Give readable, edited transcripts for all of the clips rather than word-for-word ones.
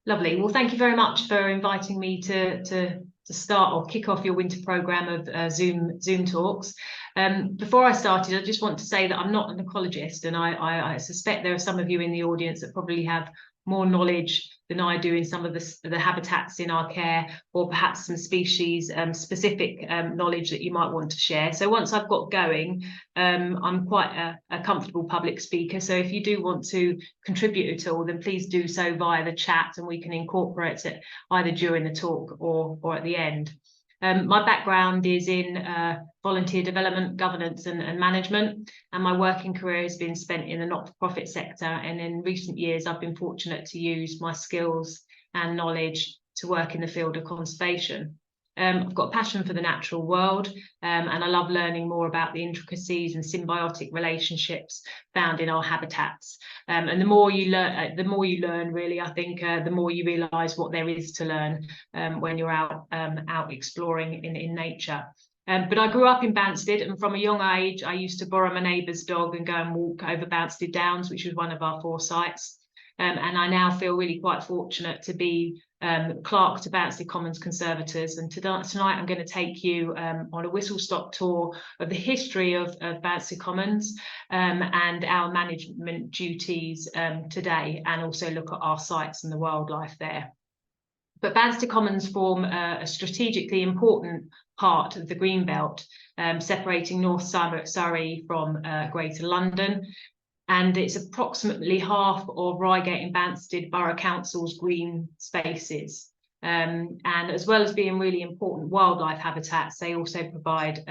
Lovely. Well, thank you very much for inviting me to start or kick off your winter programme of Zoom talks. Before I started, I just want to say that I'm not an ecologist, and I suspect there are some of you in the audience that probably have more knowledge than I do in some of the habitats in our care, or perhaps some species specific knowledge that you might want to share. So once I've got going, I'm quite a comfortable public speaker. So if you do want to contribute at all, then please do so via the chat, and we can incorporate it either during the talk or at the end. My background is in volunteer development, governance and management, and my working career has been spent in the not-for-profit sector, and in recent years I've been fortunate to use my skills and knowledge to work in the field of conservation. I've got a passion for the natural world, and I love learning more about the intricacies and symbiotic relationships found in our habitats. And the more you learn, really, I think the more you realise what there is to learn when you're out exploring in nature. But I grew up in Banstead, and from a young age, I used to borrow my neighbour's dog and go and walk over Banstead Downs, which was one of our 4 sites. And I now feel really quite fortunate to be clerk to Banstead Commons Conservators, and tonight I'm going to take you on a whistle-stop tour of the history of Banstead Commons and our management duties today, and also look at our sites and the wildlife there. But Banstead Commons form a strategically important part of the Greenbelt, separating North Surrey from Greater London. And it's approximately half of Reigate and Banstead Borough Council's green spaces. And as well as being really important wildlife habitats, they also provide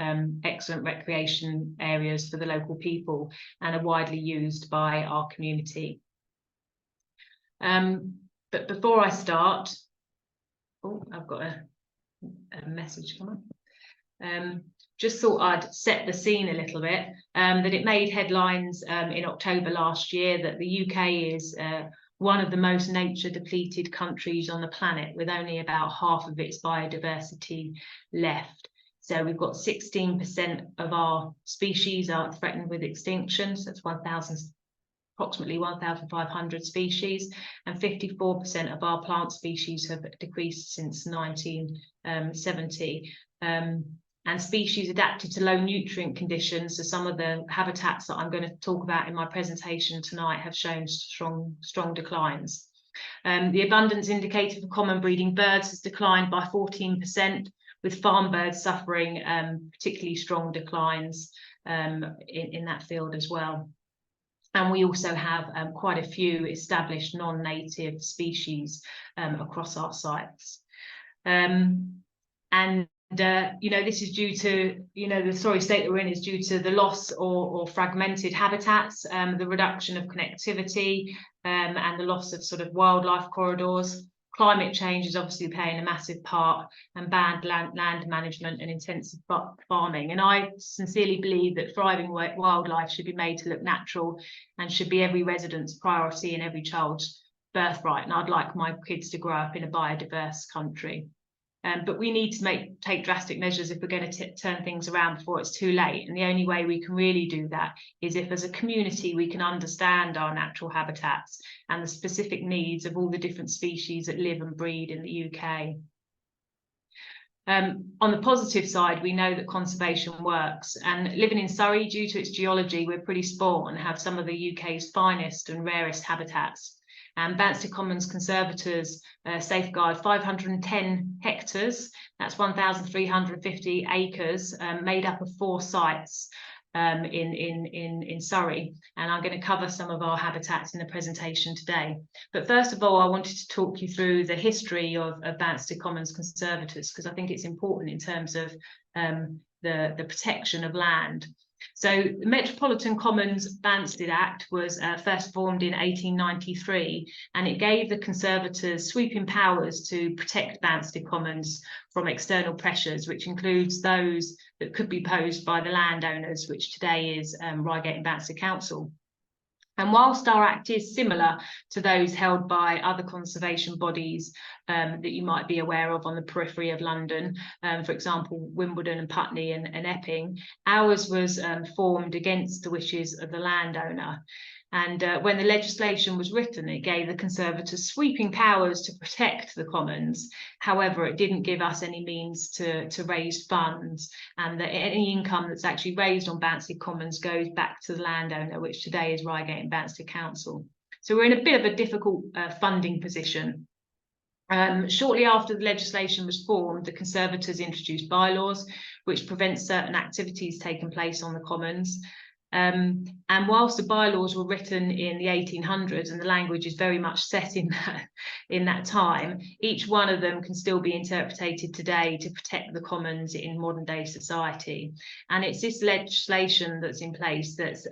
excellent recreation areas for the local people and are widely used by our community. But before I start, I've got a message come on. Just thought I'd set the scene a little bit, that it made headlines in October last year that the UK is one of the most nature depleted countries on the planet, with only about half of its biodiversity left. So we've got 16% of our species are threatened with extinction. So that's approximately 1,500 species, and 54% of our plant species have decreased since 1970. And species adapted to low nutrient conditions, so some of the habitats that I'm going to talk about in my presentation tonight have shown strong declines. The abundance indicator for common breeding birds has declined by 14%, with farm birds suffering particularly strong declines in that field as well. And we also have quite a few established non-native species across our sites. This is due to, the sorry state that we're in is due to the loss or fragmented habitats, the reduction of connectivity, and the loss of sort of wildlife corridors. Climate change is obviously playing a massive part, and bad land management and intensive farming. And I sincerely believe that thriving wildlife should be made to look natural and should be every resident's priority and every child's birthright. And I'd like my kids to grow up in a biodiverse country. But we need to take drastic measures if we're going to turn things around before it's too late. And the only way we can really do that is if, as a community, we can understand our natural habitats and the specific needs of all the different species that live and breed in the UK. On the positive side, we know that conservation works, and living in Surrey, due to its geology, we're pretty sport and have some of the UK's finest and rarest habitats. And Banstead Commons Conservators safeguard 510 hectares, that's 1,350 acres, made up of 4 sites in Surrey. And I'm going to cover some of our habitats in the presentation today. But first of all, I wanted to talk you through the history of Banstead Commons Conservators, because I think it's important in terms of the protection of land. So the Metropolitan Commons Banstead Act was first formed in 1893, and it gave the Conservators sweeping powers to protect Banstead Commons from external pressures, which includes those that could be posed by the landowners, which today is Reigate and Banstead Council. And whilst our Act is similar to those held by other conservation bodies that you might be aware of on the periphery of London, for example, Wimbledon and Putney and Epping, ours was formed against the wishes of the landowner. And when the legislation was written, it gave the Conservators sweeping powers to protect the commons. However, it didn't give us any means to raise funds, and that any income that's actually raised on Banstead Commons goes back to the landowner, which today is Reigate and Banstead Council. So we're in a bit of a difficult funding position. Shortly after the legislation was formed, the Conservators introduced bylaws which prevent certain activities taking place on the commons. And whilst the bylaws were written in the 1800s and the language is very much set in that time, each one of them can still be interpreted today to protect the commons in modern day society. And it's this legislation that's in place that's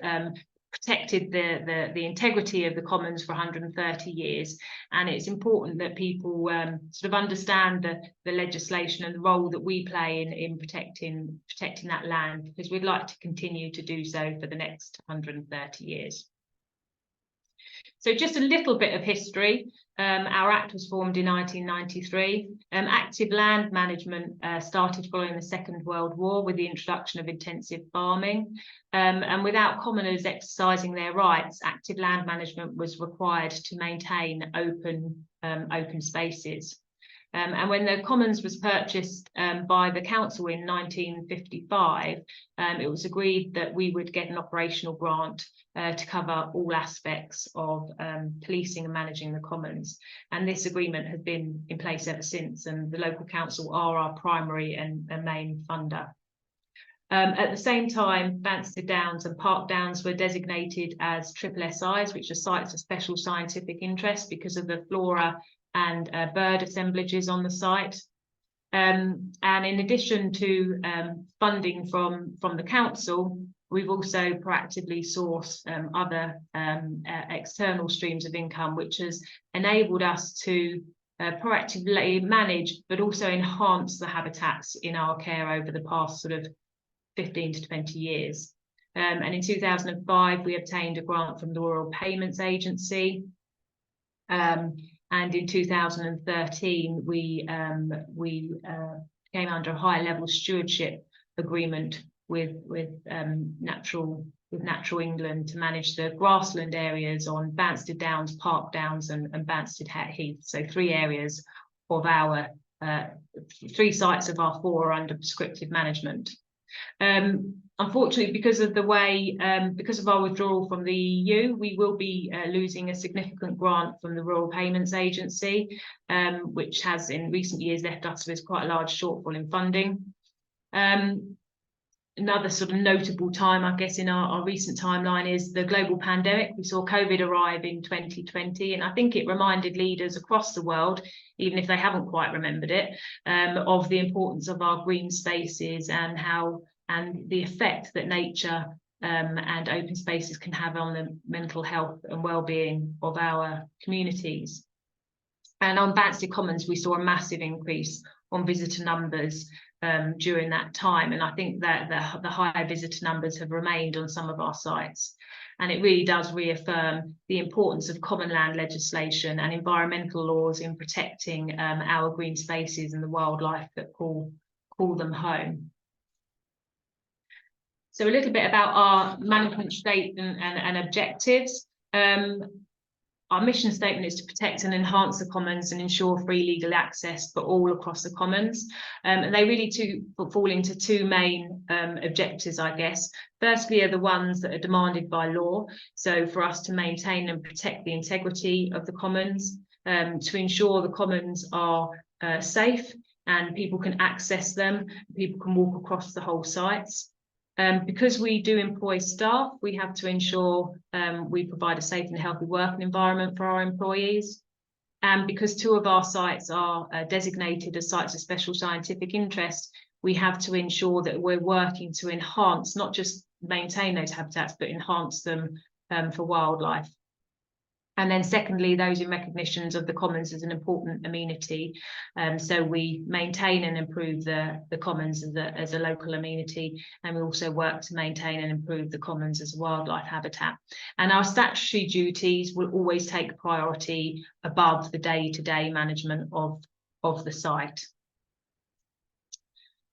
protected the integrity of the commons for 130 years, and it's important that people sort of understand the legislation and the role that we play in protecting that land, because we'd like to continue to do so for the next 130 years. So just a little bit of history. Our Act was formed in 1993. Active land management started following the Second World War with the introduction of intensive farming. And without commoners exercising their rights, active land management was required to maintain open spaces. And when the commons was purchased by the council in 1955, it was agreed that we would get an operational grant to cover all aspects of policing and managing the commons. And this agreement has been in place ever since, and the local council are our primary and main funder. At the same time, Banstead Downs and Park Downs were designated as triple SIs, which are sites of special scientific interest because of the flora and bird assemblages on the site. And in addition to funding from the council, we've also proactively sourced other external streams of income, which has enabled us to proactively manage, but also enhance the habitats in our care over the past sort of 15 to 20 years. And in 2005, we obtained a grant from the Royal Payments Agency. And in 2013, we came under a high level stewardship agreement with Natural England to manage the grassland areas on Banstead Downs, Park Downs and Banstead Heath. So three areas of our, 3 sites of our 4 are under prescriptive management. Unfortunately, because of the way, because of our withdrawal from the EU, we will be losing a significant grant from the Royal Payments Agency, which has in recent years left us with quite a large shortfall in funding. Another sort of notable time, I guess, in our recent timeline is the global pandemic. We saw COVID arrive in 2020, and I think it reminded leaders across the world, even if they haven't quite remembered it, of the importance of our green spaces and the effect that nature and open spaces can have on the mental health and well-being of our communities. And on Banstead Commons, we saw a massive increase on visitor numbers during that time, and I think that the higher visitor numbers have remained on some of our sites, and it really does reaffirm the importance of common land legislation and environmental laws in protecting our green spaces and the wildlife that call them home. So a little bit about our management statement and objectives. Our mission statement is to protect and enhance the commons and ensure free legal access for all across the commons. And they really fall into 2 main objectives, I guess. Firstly are the ones that are demanded by law. So for us to maintain and protect the integrity of the commons, to ensure the commons are safe and people can access them, people can walk across the whole sites. Because we do employ staff, we have to ensure we provide a safe and healthy working environment for our employees. And because 2 of our sites are designated as sites of special scientific interest, we have to ensure that we're working to enhance, not just maintain those habitats, but enhance them for wildlife. And then secondly, those in recognitions of the commons as an important amenity. So we maintain and improve the commons as a local amenity, and we also work to maintain and improve the commons as a wildlife habitat. And our statutory duties will always take priority above the day-to-day management of the site.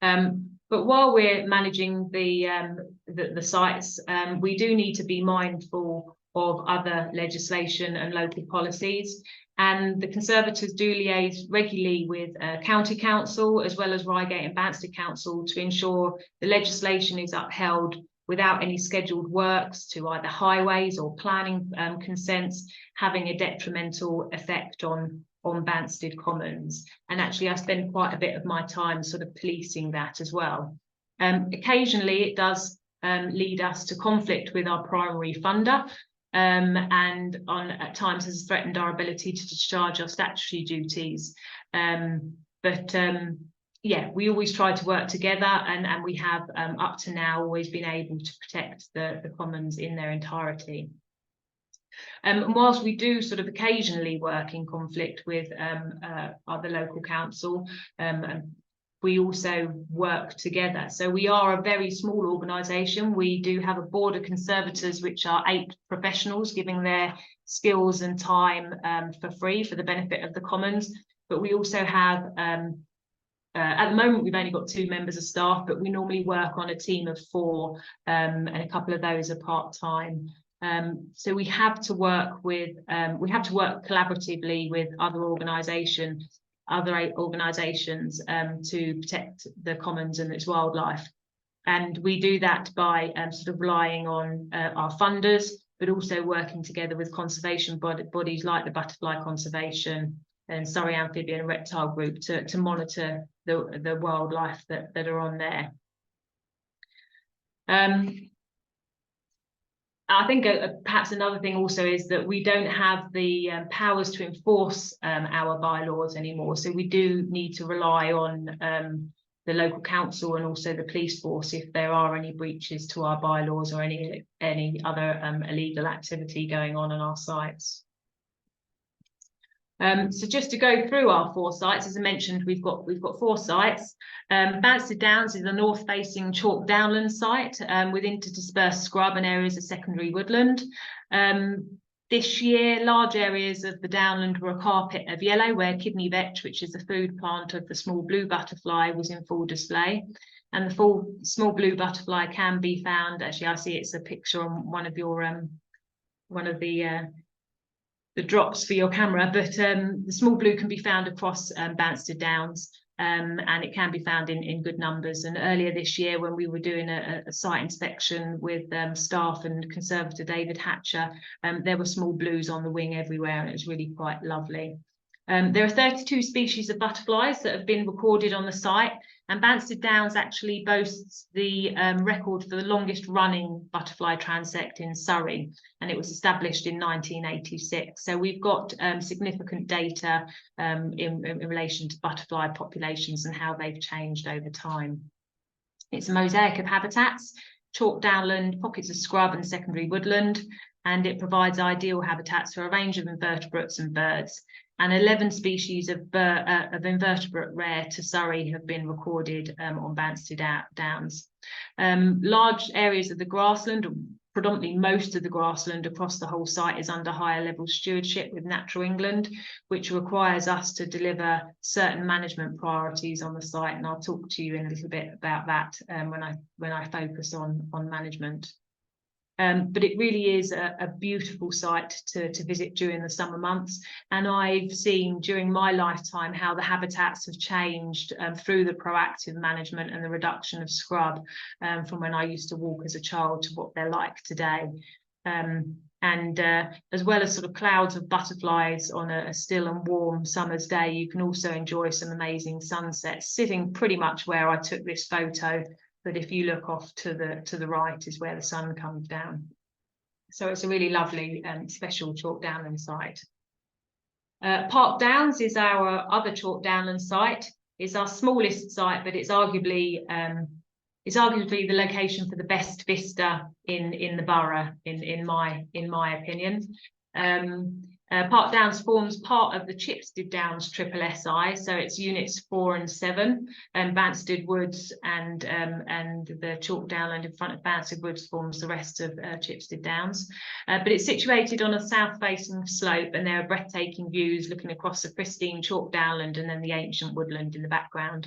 But while we're managing the sites, we do need to be mindful of other legislation and local policies. And the Conservators do liaise regularly with County Council as well as Reigate and Banstead Council to ensure the legislation is upheld without any scheduled works to either highways or planning consents having a detrimental effect on Banstead Commons. And actually I spend quite a bit of my time sort of policing that as well. Occasionally it does lead us to conflict with our primary funder, and at times has threatened our ability to discharge our statutory duties. Yeah, we always try to work together, and we have up to now always been able to protect the commons in their entirety. And whilst we do sort of occasionally work in conflict with other local council, we also work together. So we are a very small organisation. We do have a board of conservators, which are 8 professionals giving their skills and time for free for the benefit of the commons. But we also have, at the moment, we've only got 2 members of staff, but we normally work on a team of 4, and a couple of those are part-time. So we have to work with, collaboratively with other organisations to protect the commons and its wildlife. And we do that by sort of relying on our funders, but also working together with conservation bodies like the Butterfly Conservation and Surrey Amphibian and Reptile Group to monitor the wildlife that are on there. I think perhaps another thing also is that we don't have the powers to enforce our bylaws anymore. So we do need to rely on the local council and also the police force if there are any breaches to our bylaws or any other illegal activity going on our sites. So just to go through our 4 sites, as I mentioned, we've got 4 sites. Banstead Downs is a north-facing chalk downland site with interdispersed scrub and areas of secondary woodland. This year, large areas of the downland were a carpet of yellow, where kidney vetch, which is the food plant of the small blue butterfly, was in full display. And the small blue butterfly can be found. Actually, I see it's a picture on one of your the drops for your camera, but the small blue can be found across Banstead Downs, and it can be found in good numbers. And earlier this year, when we were doing a site inspection with staff and Conservator David Hatcher, there were small blues on the wing everywhere, and it was really quite lovely. There are 32 species of butterflies that have been recorded on the site, and Banstead Downs actually boasts the record for the longest running butterfly transect in Surrey, and it was established in 1986. So we've got significant data in relation to butterfly populations and how they've changed over time. It's a mosaic of habitats, chalk downland, pockets of scrub and secondary woodland, and it provides ideal habitats for a range of invertebrates and birds. And 11 species of invertebrate rare to Surrey have been recorded on Banstead Downs. Large areas of the grassland, predominantly most of the grassland across the whole site, is under higher level stewardship with Natural England, which requires us to deliver certain management priorities on the site. And I'll talk to you in a little bit about that when I focus on management. But it really is a beautiful site to visit during the summer months. And I've seen during my lifetime how the habitats have changed through the proactive management and the reduction of scrub from when I used to walk as a child to what they're like today. As well as sort of clouds of butterflies on a still and warm summer's day, you can also enjoy some amazing sunsets, sitting pretty much where I took this photo. But if you look off to the right is where the sun comes down. So it's a really lovely special chalk downland site. Park Downs is our other chalk downland site. It's our smallest site, but it's arguably the location for the best vista in the borough, in my opinion. Park Downs forms part of the Chipstead Downs Triple SI, so it's units 4 and 7, and Banstead Woods and the chalk downland in front of Banstead Woods forms the rest of Chipstead Downs. But it's situated on a south-facing slope, and there are breathtaking views looking across the pristine chalk downland and then the ancient woodland in the background.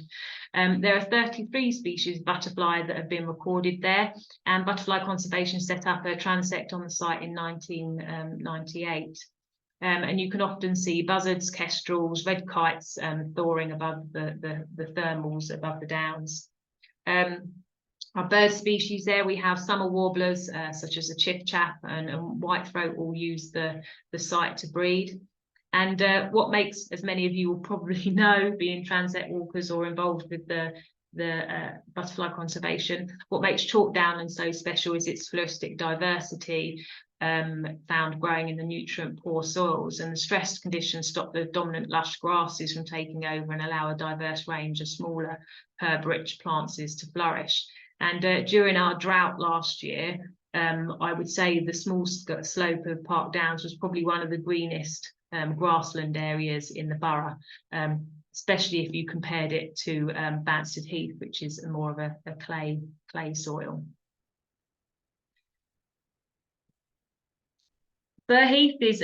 There are 33 species of butterfly that have been recorded there, and Butterfly Conservation set up a transect on the site in 1998. And you can often see buzzards, kestrels, red kites soaring above the thermals above the downs. Our bird species there, we have summer warblers such as the chiffchaff and whitethroat all use the site to breed. And what makes, as many of you will probably know, being transect walkers or involved with the butterfly conservation, what makes chalk downland so special is its floristic diversity, found growing in the nutrient poor soils, and the stressed conditions stop the dominant lush grasses from taking over and allow a diverse range of smaller herb-rich plants to flourish. And during our drought last year, I would say the small slope of Park Downs was probably one of the greenest grassland areas in the borough, especially if you compared it to Banstead Heath, which is more of a clay soil. Heath is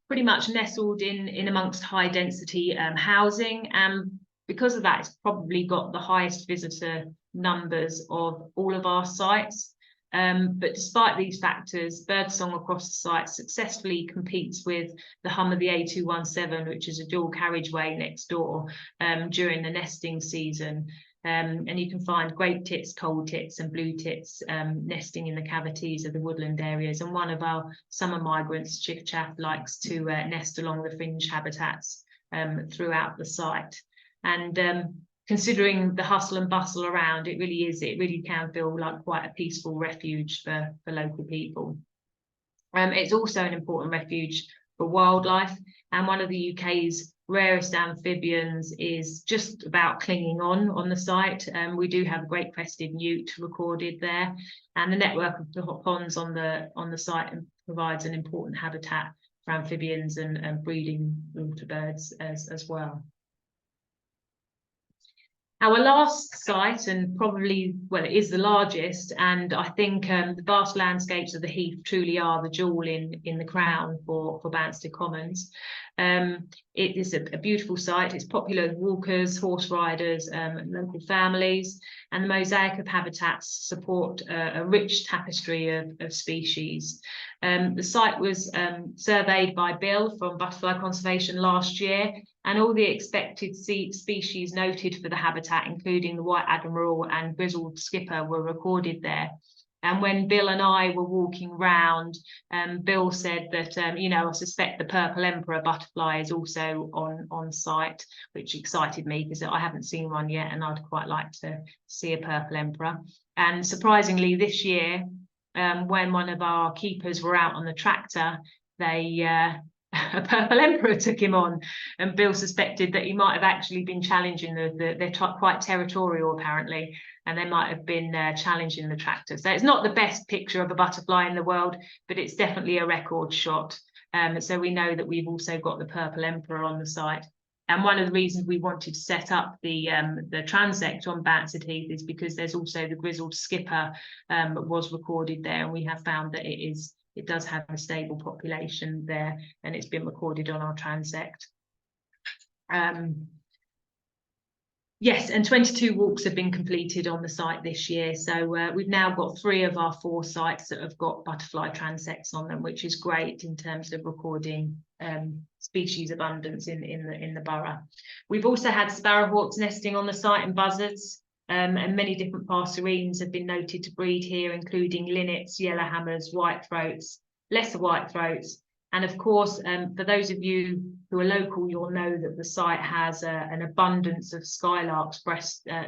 pretty much nestled in amongst high density housing, and because of that, it's probably got the highest visitor numbers of all of our sites. But despite these factors, birdsong across the site successfully competes with the hum of the A217, which is a dual carriageway next door, during the nesting season. And you can find great tits, cold tits and blue tits nesting in the cavities of the woodland areas. And one of our summer migrants, chiffchaff, likes to nest along the fringe habitats throughout the site. And considering the hustle and bustle around, it really can feel like quite a peaceful refuge for local people. It's also an important refuge for wildlife, and one of the UK's rarest amphibians is just about clinging on the site. We do have a great crested newt recorded there, and the network of the ponds on the site provides an important habitat for amphibians and breeding water birds as well. Our last site, and probably, well, it is the largest, and I think the vast landscapes of the Heath truly are the jewel in the crown for Banstead Commons. It is a beautiful site. It's popular with walkers, horse riders, and local families, and the mosaic of habitats support a rich tapestry of species. The site was surveyed by Bill from Butterfly Conservation last year, and all the expected species noted for the habitat, including the white admiral and grizzled skipper, were recorded there. And when Bill and I were walking round, Bill said that, I suspect the purple emperor butterfly is also on site, which excited me because I haven't seen one yet, and I'd quite like to see a purple emperor. And surprisingly, this year, when one of our keepers were out on the tractor, a purple emperor took him on, and Bill suspected that he might have actually been challenging they're quite territorial apparently, and they might have been challenging the tractor. So it's not the best picture of a butterfly in the world, but it's definitely a record shot. So we know that we've also got the purple emperor on the site. And one of the reasons we wanted to set up the transect on Banstead Heath is because there's also the grizzled skipper was recorded there, and we have found that it does have a stable population there, and it's been recorded on our transect. Yes, and 22 walks have been completed on the site this year. So we've now got 3 of our 4 sites that have got butterfly transects on them, which is great in terms of recording species abundance in the borough. We've also had sparrowhawks nesting on the site and buzzards. And many different passerines have been noted to breed here, including linnets, yellowhammers, whitethroats, lesser whitethroats. And of course, for those of you who are local, you'll know that the site has an abundance of skylarks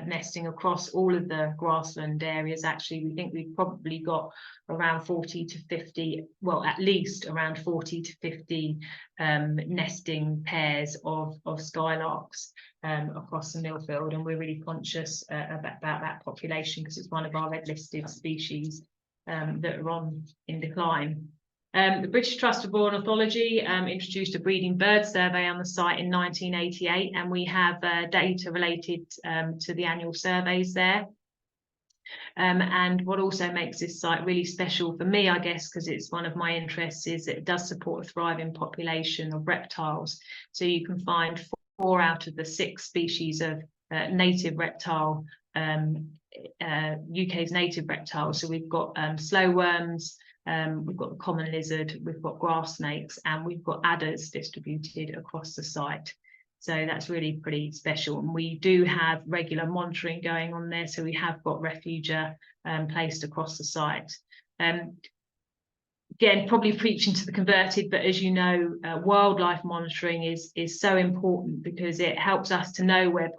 nesting across all of the grassland areas. Actually, we think we've probably got around 40 to 50, well, at least around 40 to 50 nesting pairs of skylarks across the Millfield, and we're really conscious about that population because it's one of our red listed species that are in decline. The British Trust for Royal Ornithology introduced a breeding bird survey on the site in 1988, and we have data related to the annual surveys there. And what also makes this site really special for me, I guess, because it's one of my interests, is it does support a thriving population of reptiles. So you can find 4 out of the 6 species of native reptile, UK's native reptiles. So we've got slow worms, we've got the common lizard, we've got grass snakes, and we've got adders distributed across the site. So that's really pretty special. And we do have regular monitoring going on there. So we have got refugia placed across the site. Again, probably preaching to the converted, but as you know, wildlife monitoring is so important because it helps us to know where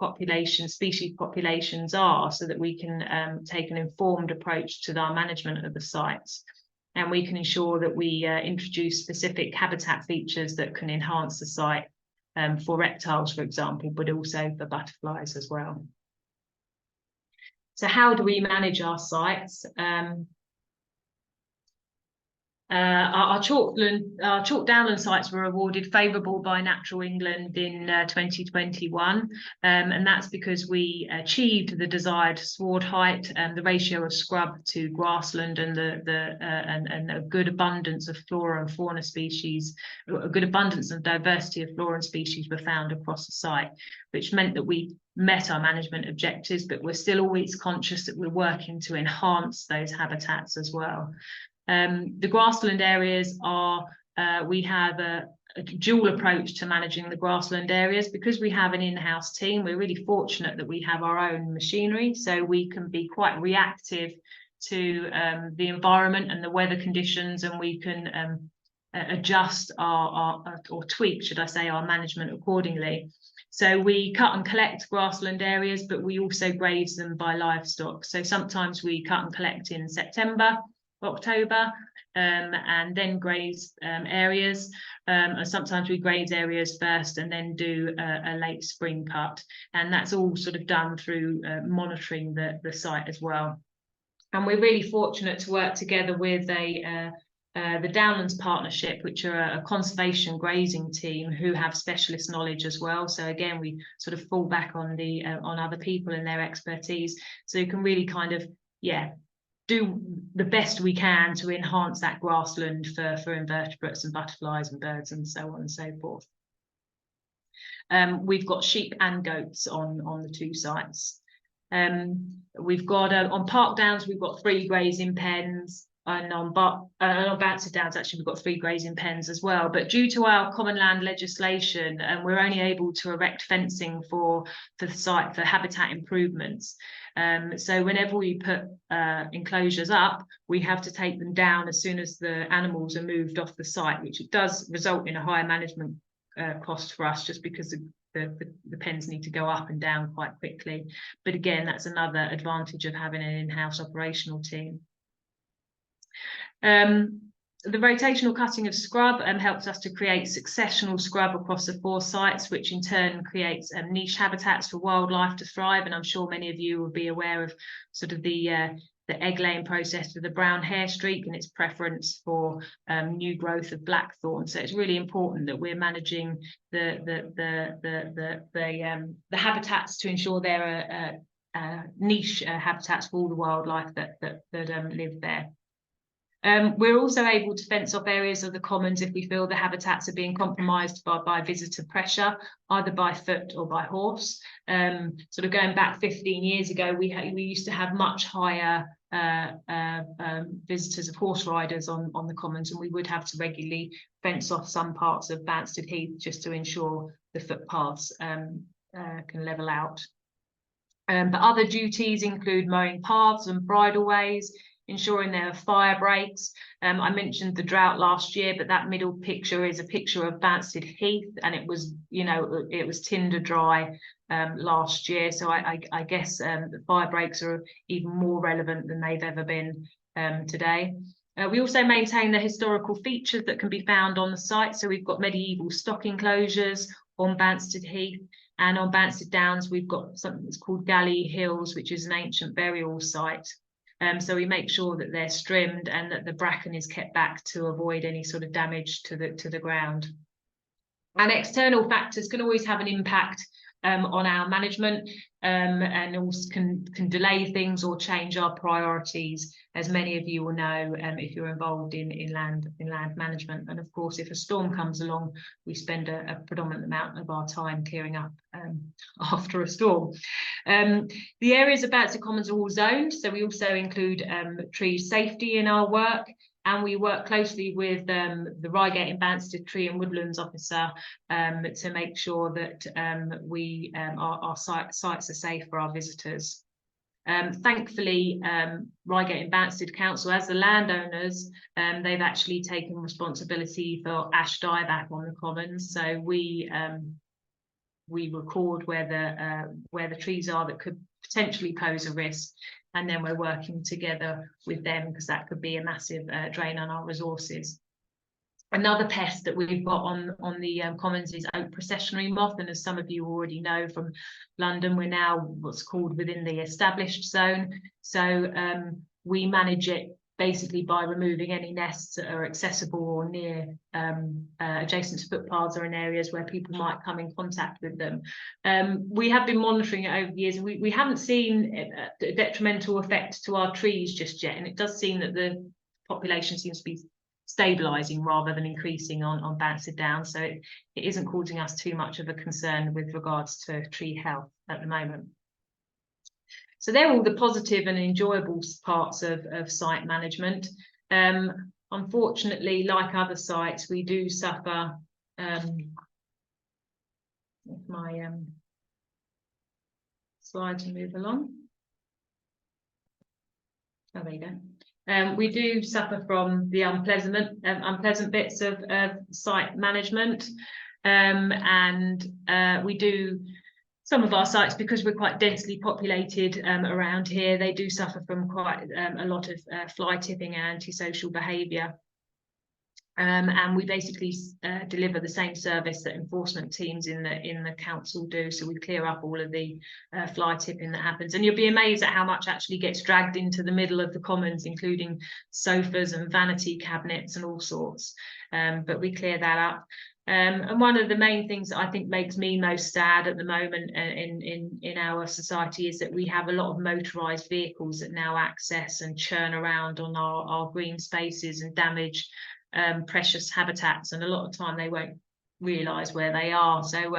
species populations are, so that we can take an informed approach to our management of the sites. And we can ensure that we introduce specific habitat features that can enhance the site for reptiles, for example, but also for butterflies as well. So how do we manage our sites? Our chalk downland sites were awarded favourable by Natural England in 2021, and that's because we achieved the desired sward height and the ratio of scrub to grassland, and and a good abundance of flora and fauna species, a good abundance of diversity of flora and species were found across the site, which meant that we met our management objectives, but we're still always conscious that we're working to enhance those habitats as well. The grassland areas are, we have a dual approach to managing the grassland areas. Because we have an in-house team, we're really fortunate that we have our own machinery, so we can be quite reactive to the environment and the weather conditions, and we can adjust or tweak, should I say, our management accordingly. So we cut and collect grassland areas, but we also graze them by livestock. So sometimes we cut and collect in September, October, and then graze areas. Sometimes we graze areas first and then do a late spring cut, and that's all sort of done through monitoring the site as well. And we're really fortunate to work together with the Downlands Partnership, which are a conservation grazing team who have specialist knowledge as well. So again, we sort of fall back on on other people and their expertise, so you can really kind of do the best we can to enhance that grassland for invertebrates and butterflies and birds and so on and so forth. We've got sheep and goats on the 2 sites. We've got on Park Downs, we've got 3 grazing pens, and on Banstead Downs, actually, we've got 3 grazing pens as well. But due to our common land legislation, we're only able to erect fencing for the site for habitat improvements. So whenever we put enclosures up, we have to take them down as soon as the animals are moved off the site, which does result in a higher management cost for us, just because the pens need to go up and down quite quickly. But again, that's another advantage of having an in-house operational team. The rotational cutting of scrub helps us to create successional scrub across the 4 sites, which in turn creates niche habitats for wildlife to thrive. And I'm sure many of you will be aware of sort of the egg laying process for the brown hair streak and its preference for new growth of blackthorn. So it's really important that we're managing the habitats to ensure there are niche habitats for all the wildlife that live there. We're also able to fence off areas of the commons if we feel the habitats are being compromised by visitor pressure, either by foot or by horse. Sort of going back 15 years ago, we used to have much higher visitors of horse riders on the commons, and we would have to regularly fence off some parts of Banstead Heath just to ensure the footpaths can level out. But other duties include mowing paths and bridleways, ensuring there are fire breaks. I mentioned the drought last year, but that middle picture is a picture of Banstead Heath, and it was, it was tinder dry last year. So I guess the fire breaks are even more relevant than they've ever been today. We also maintain the historical features that can be found on the site. So we've got medieval stock enclosures on Banstead Heath, and on Banstead Downs we've got something that's called Galley Hills, which is an ancient burial site. So we make sure that they're trimmed and that the bracken is kept back to avoid any sort of damage to the ground. And external factors can always have an impact on our management, and also can delay things or change our priorities, as many of you will know if you're involved in land management. And of course, if a storm comes along, we spend a predominant amount of our time clearing up after a storm. The areas of Banstead Commons are all zoned, so we also include tree safety in our work. And we work closely with the Reigate and Banstead Tree and Woodlands Officer to make sure that our sites are safe for our visitors. Thankfully, Reigate and Banstead Council, as the landowners, they've actually taken responsibility for ash dieback on the commons. So we record where the trees are that could potentially pose a risk. And then we're working together with them, because that could be a massive drain on our resources. Another pest that we've got on the commons is oak processionary moth, and as some of you already know from London, we're now what's called within the established zone. So we manage it basically by removing any nests that are accessible or near adjacent to footpaths or in areas where people might come in contact with them. We have been monitoring it over the years. We haven't seen a detrimental effect to our trees just yet, and it does seem that the population seems to be stabilising rather than increasing on Banstead Downs, so it isn't causing us too much of a concern with regards to tree health at the moment. So they're all the positive and enjoyable parts of site management. Unfortunately, like other sites, we do suffer. If my slides move along. Oh, there you go. We do suffer from the unpleasant bits of site management, and we do. Some of our sites, because we're quite densely populated around here, they do suffer from quite a lot of fly tipping and antisocial behaviour. And we basically deliver the same service that enforcement teams in the council do. So we clear up all of the fly tipping that happens. And you'll be amazed at how much actually gets dragged into the middle of the commons, including sofas and vanity cabinets and all sorts. But we clear that up. And one of the main things that I think makes me most sad at the moment in our society is that we have a lot of motorised vehicles that now access and churn around on our green spaces and damage precious habitats, and a lot of time they won't realise where they are. So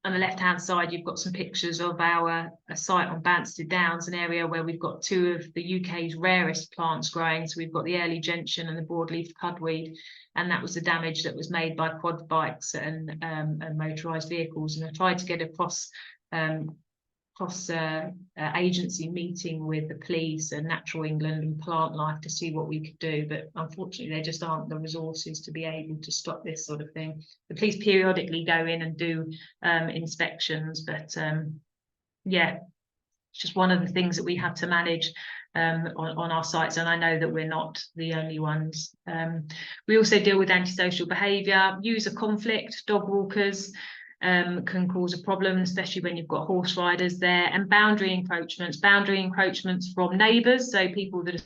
on the left-hand side, you've got some pictures of a site on Banstead Downs, an area where we've got two of the UK's rarest plants growing. So we've got the early gentian and the broadleaf cudweed, and that was the damage that was made by quad bikes and motorised vehicles. And I tried to get a cross agency meeting with the police and Natural England and Plant Life to see what we could do, but unfortunately there just aren't the resources to be able to stop this sort of thing. The police periodically go in and do inspections, but yeah, it's just one of the things that we have to manage on our sites, and I know that we're not the only ones. We also deal with antisocial behaviour, user conflict, dog walkers can cause a problem, especially when you've got horse riders there, and boundary encroachments from neighbours, so people that are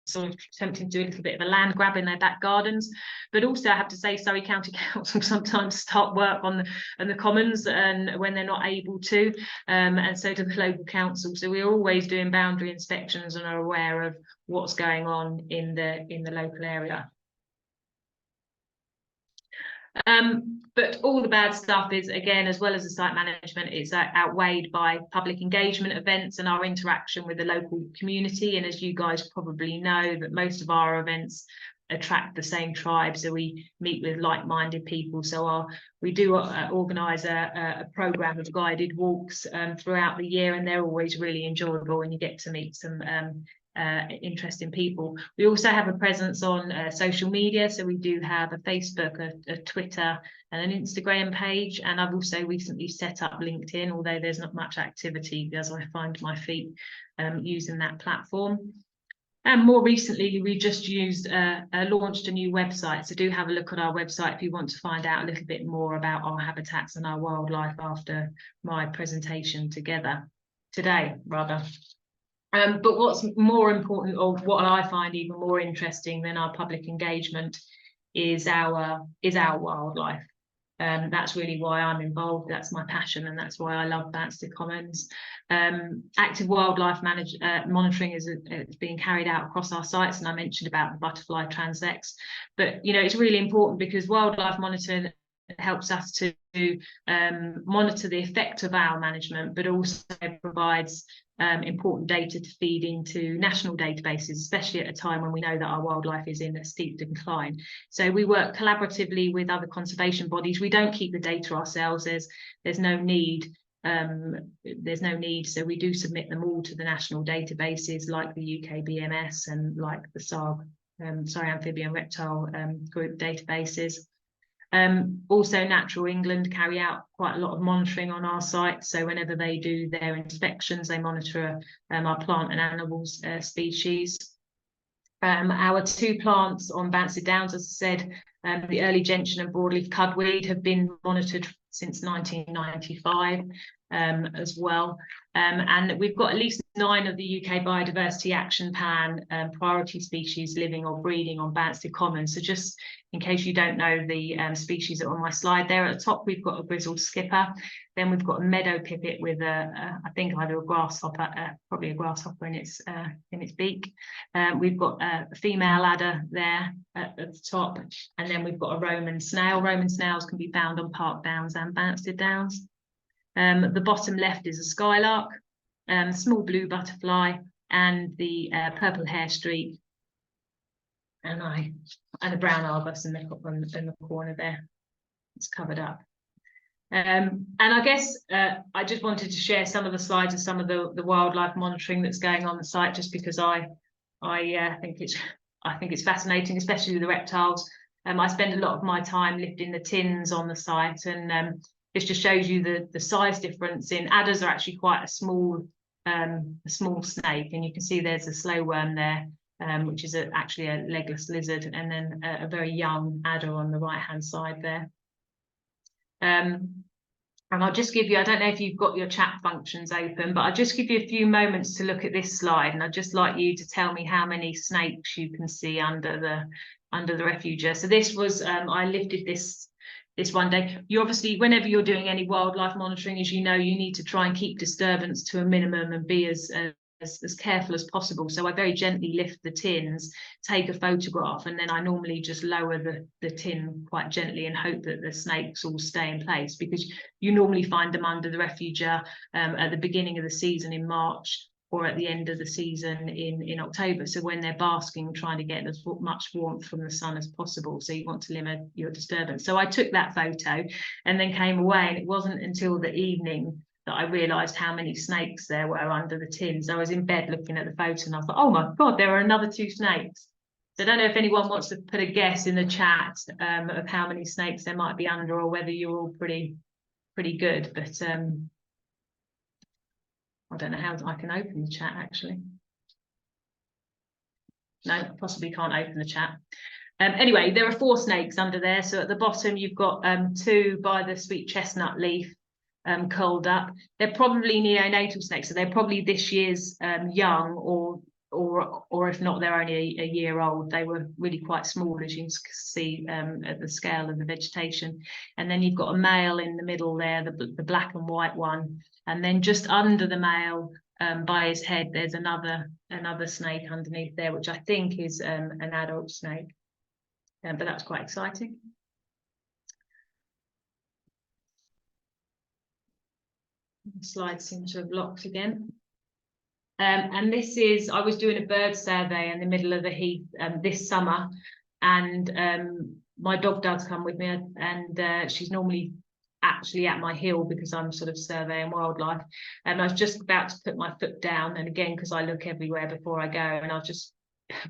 sort of attempting to do a little bit of a land grab in their back gardens. But also I have to say Surrey County Council sometimes start work on the commons and when they're not able to, and so do the local council. So we're always doing boundary inspections and are aware of what's going on in the local area. But all the bad stuff is, again, as well as the site management, it's outweighed by public engagement events and our interaction with the local community. And as you guys probably know, that most of our events attract the same tribe, so we meet with like-minded people. So we do organise a programme of guided walks throughout the year, and they're always really enjoyable, and you get to meet some interesting people. We also have a presence on social media, so we do have a Facebook, a Twitter and an Instagram page, and I've also recently set up LinkedIn, although there's not much activity as I find my feet using that platform. And more recently, we just launched a new website, so do have a look at our website if you want to find out a little bit more about our habitats and our wildlife after my presentation today. But what's more important, or what I find even more interesting than our public engagement, is our wildlife. That's really why I'm involved. That's my passion, and that's why I love Banstead Commons. Active wildlife monitoring is being carried out across our sites, and I mentioned about the butterfly transects. But it's really important because wildlife monitoring helps us to monitor the effect of our management, but also provides important data to feed into national databases, especially at a time when we know that our wildlife is in a steep decline. So we work collaboratively with other conservation bodies. We don't keep the data ourselves. There's no need. So we do submit them all to the national databases like the UK BMS and like the Surrey Amphibian Reptile Group databases. Also, Natural England carry out quite a lot of monitoring on our site. So whenever they do their inspections, they monitor our plant and animals species. Our 2 plants on Banstead Downs, as I said, the early gentian and broadleaf cudweed have been monitored since 1995 as well. And we've got at least 9 of the UK Biodiversity Action Plan priority species living or breeding on Banstead Commons. So just in case you don't know the species that are on my slide there, at the top we've got a grizzled skipper. Then we've got a meadow pipit with I think either a grasshopper, probably a grasshopper in its beak. We've got a female adder there at the top, and then we've got a Roman snail. Roman snails can be found on Park Downs and Banstead Downs. The bottom left is a skylark, small blue butterfly, and the purple hair streak, and a brown argus in the corner there. It's covered up. And I guess I just wanted to share some of the slides of some of the wildlife monitoring that's going on the site, just because I think it's fascinating, especially with the reptiles. I spend a lot of my time lifting the tins on the site, and this just shows you the size difference. In adders are actually quite a small snake, and you can see there's a slow worm there, which is actually a legless lizard, and then a very young adder on the right hand side there. And I'll just give you, I don't know if you've got your chat functions open, but I'll just give you a few moments to look at this slide, and I'd just like you to tell me how many snakes you can see under the refugia. So this was, I lifted this one day. You obviously, whenever you're doing any wildlife monitoring, as you know, you need to try and keep disturbance to a minimum and be as careful as possible. So I very gently lift the tins, take a photograph, and then I normally just lower the tin quite gently and hope that the snakes all stay in place, because you normally find them under the refugia at the beginning of the season in March, or at the end of the season in October. So when they're basking, trying to get as much warmth from the sun as possible. So you want to limit your disturbance. So I took that photo and then came away, and it wasn't until the evening that I realised how many snakes there were under the tins. I was in bed looking at the photo, and I thought, oh my God, there are another 2 snakes. So I don't know if anyone wants to put a guess in the chat of how many snakes there might be under, or whether you're all pretty good. But I don't know how I can open the chat, actually. No, possibly can't open the chat. Anyway, there are 4 snakes under there. So at the bottom, you've got 2 by the sweet chestnut leaf, curled up. They're probably neonatal snakes, so they're probably this year's young, or if not, they're only a year old. They were really quite small, as you can see at the scale of the vegetation. And then you've got a male in the middle there, the black and white one, and then just under the male, by his head, there's another snake underneath there, which I think is an adult snake. But that's quite exciting. The slides seem to have locked again. And this is, I was doing a bird survey in the middle of the heath this summer, and my dog does come with me, and she's normally actually at my heel because I'm sort of surveying wildlife. And I was just about to put my foot down, and again, because I look everywhere before I go, and I'll just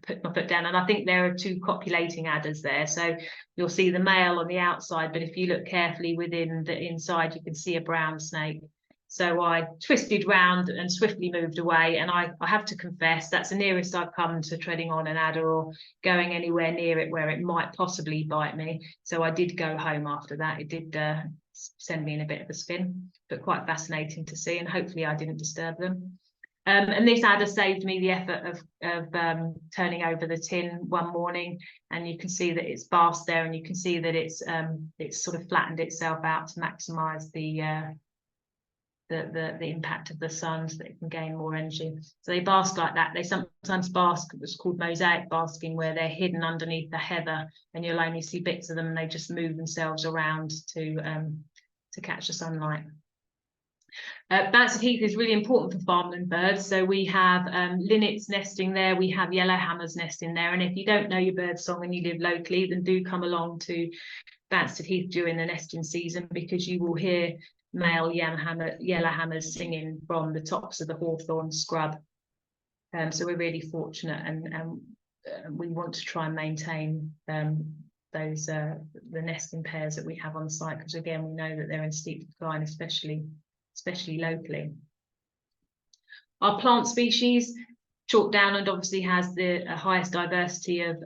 put my foot down, and I think there are 2 copulating adders there. So you'll see the male on the outside, but if you look carefully within the inside, you can see a brown snake. So I twisted round and swiftly moved away, and I have to confess that's the nearest I've come to treading on an adder or going anywhere near it where it might possibly bite me. So I did go home after that. It did send me in a bit of a spin, but quite fascinating to see, and hopefully I didn't disturb them. And this adder saved me the effort of turning over the tin one morning, and you can see that it's basked there, and you can see that it's sort of flattened itself out to maximise the impact of the sun, so that it can gain more energy. So they bask like that. They sometimes bask, it's called mosaic basking, where they're hidden underneath the heather, and you'll only see bits of them, and they just move themselves around to catch the sunlight. Banstead Heath is really important for farmland birds. So we have linnets nesting there, we have yellowhammers nesting there. And if you don't know your bird song and you live locally, then do come along to Banstead Heath during the nesting season, because you will hear male yellowhammers singing from the tops of the hawthorn scrub. So we're really fortunate, and we want to try and maintain those the nesting pairs that we have on site, because again, we know that they're in steep decline, especially locally. Our plant species, chalk downland obviously has the highest diversity of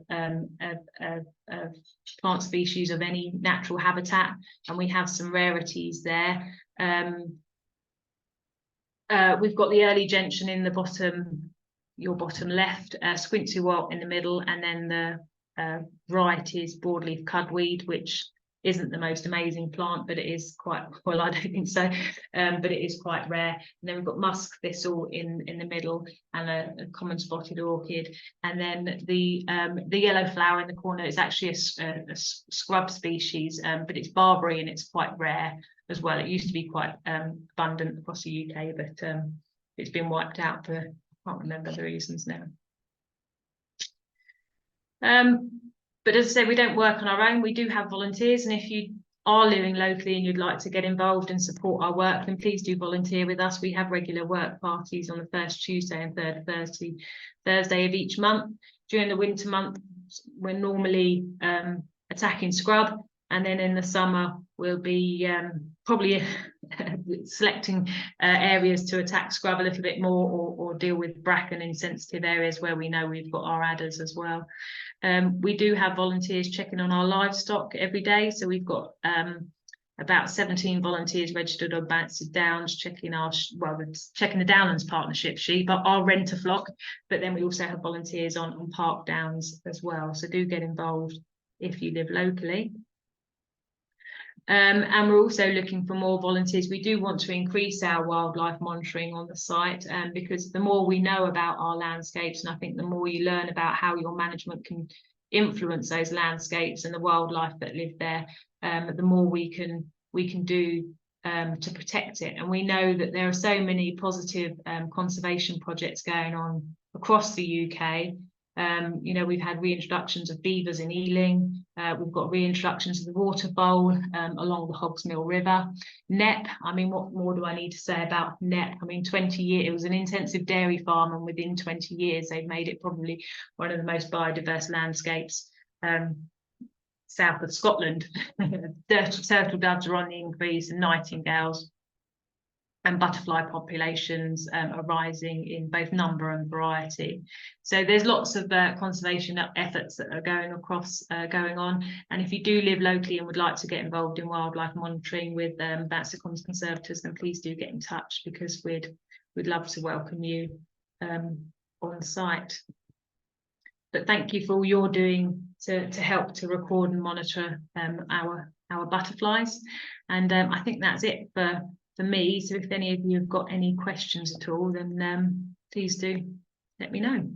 plant species of any natural habitat, and we have some rarities there. We've got the early gentian in the bottom, your bottom left, squintsywort in the middle, and then the right is broadleaf cudweed, which isn't the most amazing plant, but it is quite, well, I don't think so, but it is quite rare. And then we've got musk thistle in the middle, and a common spotted orchid, and then the yellow flower in the corner is actually a scrub species, but it's barberry and it's quite rare as well. It used to be quite abundant across the UK, but it's been wiped out for, I can't remember the reasons now. But as I say, we don't work on our own. We do have volunteers, and if you are living locally and you'd like to get involved and support our work, then please do volunteer with us. We have regular work parties on the first Tuesday and third Thursday of each month. During the winter month, we're normally attacking scrub, and then in the summer we'll be probably selecting areas to attack scrub a little bit more, or deal with bracken in sensitive areas where we know we've got our adders as well. We do have volunteers checking on our livestock every day, so we've got about 17 volunteers registered on Banstead Downs, checking checking the Downlands Partnership sheep, our renter flock, but then we also have volunteers on Park Downs as well, so do get involved if you live locally. And we're also looking for more volunteers. We do want to increase our wildlife monitoring on the site, because the more we know about our landscapes, and I think the more you learn about how your management can influence those landscapes and the wildlife that live there, the more we can do to protect it. And we know that there are so many positive conservation projects going on across the UK. You know, we've had reintroductions of beavers in Ealing. We've got reintroductions of the water vole along the Hogsmill River. Knepp, I mean, what more do I need to say about Knepp? I mean, 20 years, it was an intensive dairy farm, and within 20 years, they've made it probably one of the most biodiverse landscapes south of Scotland. Turtle doves are on the increase, and nightingales and butterfly populations are rising in both number and variety. So there's lots of conservation efforts that are going on. And if you do live locally and would like to get involved in wildlife monitoring with Banstead Commons Conservators, then please do get in touch, because we'd love to welcome you on site. But thank you for all you're doing to help to record and monitor our butterflies. And I think that's it for me. So if any of you have got any questions at all, then please do let me know.